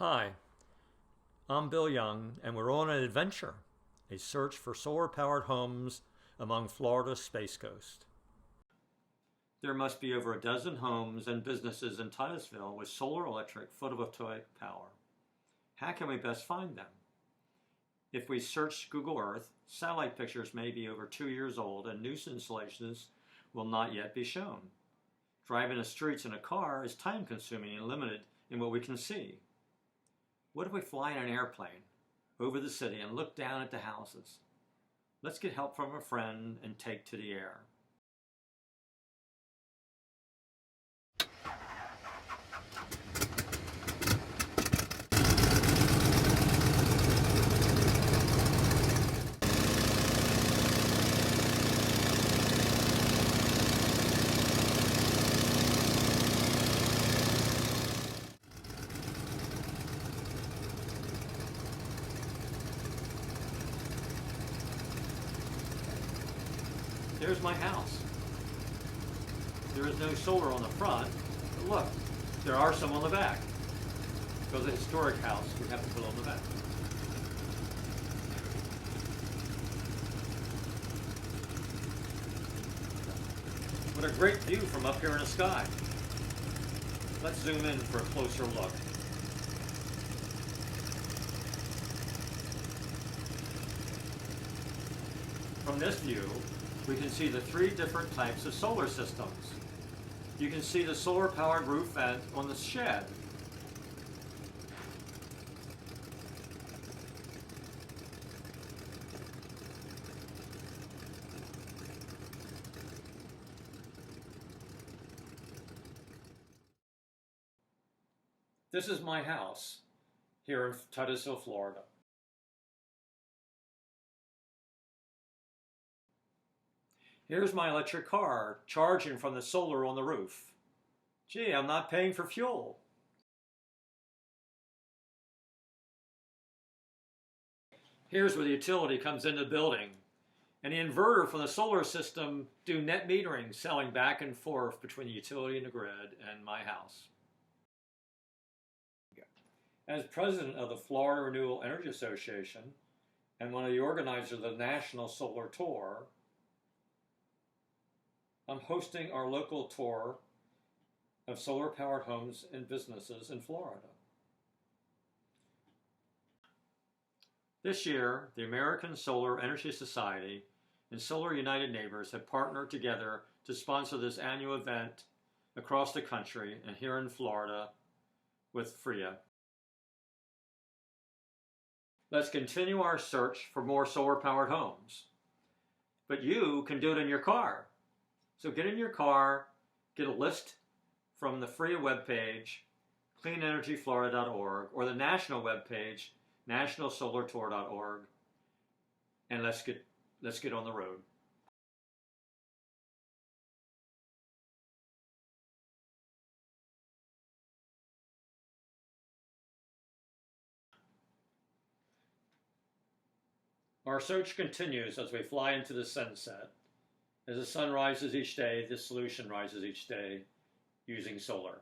Hi, I'm Bill Young, and we're on an adventure, a search for solar-powered homes among Florida's Space Coast. There must be over a dozen homes and businesses in Titusville with solar electric photovoltaic power. How can we best find them? If we search Google Earth, satellite pictures may be over 2 years old and new installations will not yet be shown. Driving the streets in a car is time-consuming and limited in what we can see. What if we fly in an airplane over the city and look down at the houses? Let's get help from a friend and take to the air. There's my house. There is no solar on the front, but look, there are some on the back. Because a historic house, we have to put on the back. What a great view from up here in the sky. Let's zoom in for a closer look. From this view, we can see the 3 different types of solar systems. You can see the solar-powered roof vent on the shed. This is my house here in Titusville, Florida. Here's my electric car charging from the solar on the roof. Gee, I'm not paying for fuel. Here's where the utility comes into the building. And the inverter from the solar system do net metering, selling back and forth between the utility and the grid and my house. As president of the Florida Renewable Energy Association and one of the organizers of the National Solar Tour, I'm hosting our local tour of solar-powered homes and businesses in Florida. This year, the American Solar Energy Society and Solar United Neighbors have partnered together to sponsor this annual event across the country and here in Florida with FRIA. Let's continue our search for more solar-powered homes. But you can do it in your car. So get in your car, get a list from the FRIA webpage, cleanenergyflorida.org, or the national webpage, nationalsolartour.org, and let's get on the road. Our search continues as we fly into the sunset. As the sun rises each day, this solution rises each day using solar.